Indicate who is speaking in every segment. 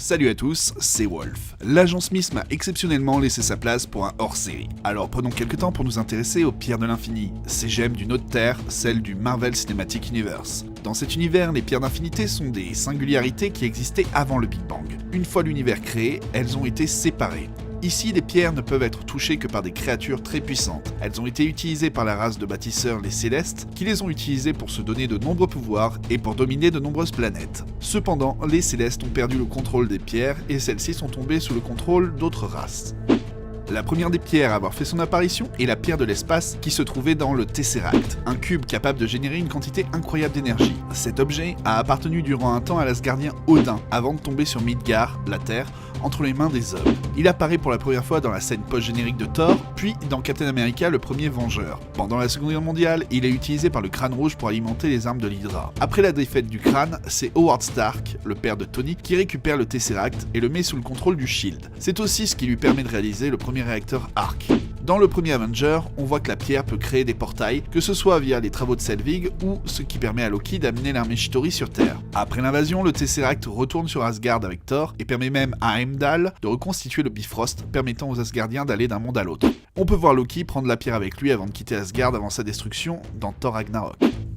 Speaker 1: Salut à tous, c'est Wolf. L'agent Smith m'a exceptionnellement laissé sa place pour un hors-série. Alors prenons quelques temps pour nous intéresser aux pierres de l'infini, ces gemmes d'une autre terre, celle du Marvel Cinematic Universe. Dans cet univers, les pierres d'infinité sont des singularités qui existaient avant le Big Bang. Une fois l'univers créé, elles ont été séparées. Ici, les pierres ne peuvent être touchées que par des créatures très puissantes. Elles ont été utilisées par la race de bâtisseurs les Célestes, qui les ont utilisées pour se donner de nombreux pouvoirs et pour dominer de nombreuses planètes. Cependant, les Célestes ont perdu le contrôle des pierres et celles-ci sont tombées sous le contrôle d'autres races. La première des pierres à avoir fait son apparition est la pierre de l'espace qui se trouvait dans le Tesseract, un cube capable de générer une quantité incroyable d'énergie. Cet objet a appartenu durant un temps à l'Asgardien Odin avant de tomber sur Midgard, la Terre, entre les mains des hommes. Il apparaît pour la première fois dans la scène post-générique de Thor, puis dans Captain America le premier Vengeur. Pendant la Seconde Guerre mondiale, il est utilisé par le Crâne Rouge pour alimenter les armes de l'Hydra. Après la défaite du Crâne, c'est Howard Stark, le père de Tony, qui récupère le Tesseract et le met sous le contrôle du Shield. C'est aussi ce qui lui permet de réaliser le premier réacteur Arc. Dans le premier Avenger, on voit que la pierre peut créer des portails, que ce soit via les travaux de Selvig ou ce qui permet à Loki d'amener l'armée Chitauri sur Terre. Après l'invasion, le Tesseract retourne sur Asgard avec Thor et permet même à Heimdall de reconstituer le Bifrost, permettant aux Asgardiens d'aller d'un monde à l'autre. On peut voir Loki prendre la pierre avec lui avant de quitter Asgard avant sa destruction dans Thor Ragnarok.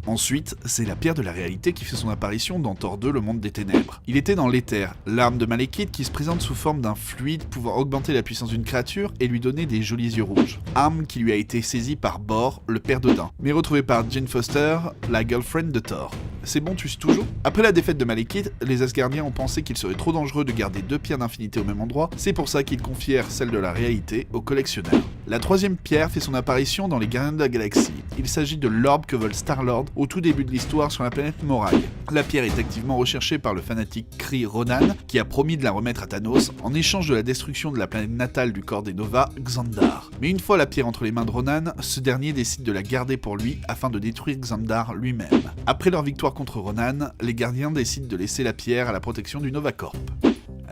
Speaker 1: Ensuite, c'est la pierre de la réalité qui fait son apparition dans Thor 2, le monde des ténèbres. Il était dans l'éther, l'arme de Malekith qui se présente sous forme d'un fluide pouvant augmenter la puissance d'une créature et lui donner des jolis yeux rouges. Arme qui lui a été saisie par Bor, le père d'Odin, mais retrouvée par Jane Foster, la girlfriend de Thor. C'est bon, tu sais toujours? Après la défaite de Malekith, les Asgardiens ont pensé qu'il serait trop dangereux de garder deux pierres d'infinité au même endroit, c'est pour ça qu'ils confièrent celle de la réalité aux collectionneurs. La troisième pierre fait son apparition dans les Gardiens de la Galaxie. Il s'agit de l'orbe que vole Star-Lord au tout début de l'histoire sur la planète Morag. La pierre est activement recherchée par le fanatique Kree Ronan, qui a promis de la remettre à Thanos en échange de la destruction de la planète natale du corps des Nova, Xandar. Mais une fois la pierre entre les mains de Ronan, ce dernier décide de la garder pour lui afin de détruire Xandar lui-même. Après leur victoire contre Ronan, les gardiens décident de laisser la pierre à la protection du Nova Corp.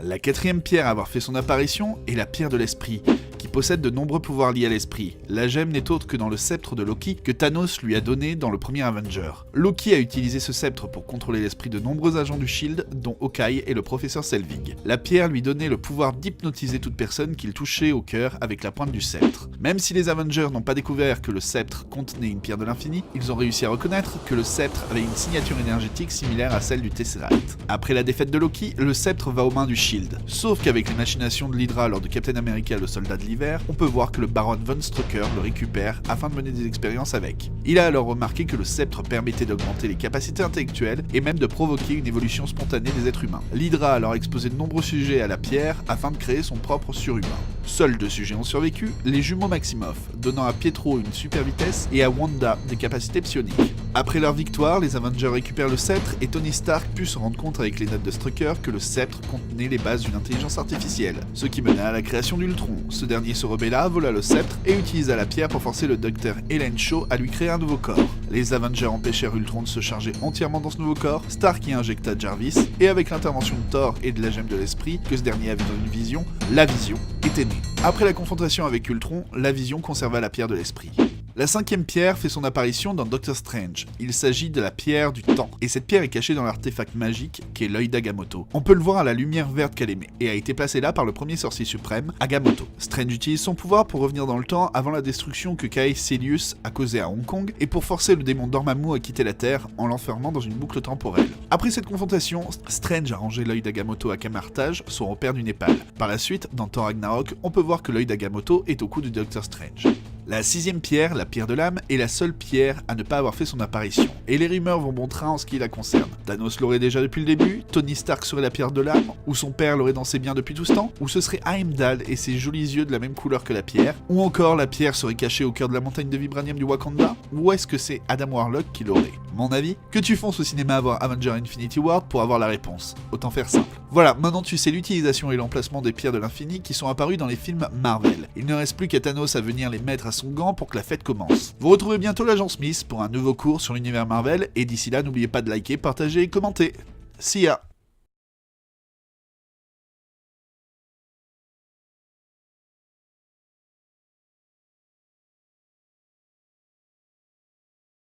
Speaker 1: La quatrième pierre à avoir fait son apparition est la pierre de l'esprit, qui possède de nombreux pouvoirs liés à l'esprit. La gemme n'est autre que dans le sceptre de Loki que Thanos lui a donné dans le premier Avenger. Loki a utilisé ce sceptre pour contrôler l'esprit de nombreux agents du Shield, dont Hawkeye et le professeur Selvig. La pierre lui donnait le pouvoir d'hypnotiser toute personne qu'il touchait au cœur avec la pointe du sceptre. Même si les Avengers n'ont pas découvert que le sceptre contenait une pierre de l'infini, ils ont réussi à reconnaître que le sceptre avait une signature énergétique similaire à celle du Tesseract. Après la défaite de Loki, le sceptre va aux mains du Shield. Sauf qu'avec les machinations de l'Hydra lors de Captain America le soldat de l'hiver, on peut voir que le baron von Strucker le récupère afin de mener des expériences avec. Il a alors remarqué que le sceptre permettait d'augmenter les capacités intellectuelles et même de provoquer une évolution spontanée des êtres humains. L'Hydra a alors exposé de nombreux sujets à la pierre afin de créer son propre surhumain. Seuls deux sujets ont survécu, les jumeaux Maximoff, donnant à Pietro une super vitesse et à Wanda des capacités psioniques. Après leur victoire, les Avengers récupèrent le sceptre et Tony Stark put se rendre compte avec les notes de Strucker que le sceptre contenait les bases d'une intelligence artificielle, ce qui mena à la création d'Ultron. Ce dernier se rebella, vola le sceptre et utilisa la pierre pour forcer le docteur Helen Shaw à lui créer un nouveau corps. Les Avengers empêchèrent Ultron de se charger entièrement dans ce nouveau corps, Stark y injecta Jarvis, et avec l'intervention de Thor et de la gemme de l'esprit, que ce dernier avait dans une vision, la vision était née. Après la confrontation avec Ultron, la vision conserva la pierre de l'esprit. La cinquième pierre fait son apparition dans Doctor Strange. Il s'agit de la pierre du temps, et cette pierre est cachée dans l'artefact magique qui est l'œil d'Agamotto. On peut le voir à la lumière verte qu'elle émet, et a été placée là par le premier sorcier suprême, Agamotto. Strange utilise son pouvoir pour revenir dans le temps avant la destruction que Kae Celius a causée à Hong Kong, et pour forcer le démon Dormammu à quitter la Terre en l'enfermant dans une boucle temporelle. Après cette confrontation, Strange a rangé l'œil d'Agamotto à Camartage, son repère du Népal. Par la suite, dans Thor Ragnarok, on peut voir que l'œil d'Agamotto est au cou du Docteur Strange. La sixième pierre, la pierre de l'âme, est la seule pierre à ne pas avoir fait son apparition, et les rumeurs vont bon train en ce qui la concerne. Thanos l'aurait déjà depuis le début, Tony Stark serait la pierre de l'âme, ou son père l'aurait dans ses biens depuis tout ce temps, ou ce serait Heimdall et ses jolis yeux de la même couleur que la pierre, ou encore la pierre serait cachée au cœur de la montagne de vibranium du Wakanda, ou est-ce que c'est Adam Warlock qui l'aurait? Mon avis? Que tu fonces au cinéma voir Avenger Infinity War pour avoir la réponse. Autant faire simple. Voilà, maintenant tu sais l'utilisation et l'emplacement des pierres de l'infini qui sont apparues dans les films Marvel. Il ne reste plus qu'à Thanos à venir les mettre à son gant pour que la fête commence. Vous retrouvez bientôt l'agent Smith pour un nouveau cours sur l'univers Marvel, et d'ici là n'oubliez pas de liker, partager et commenter. See ya!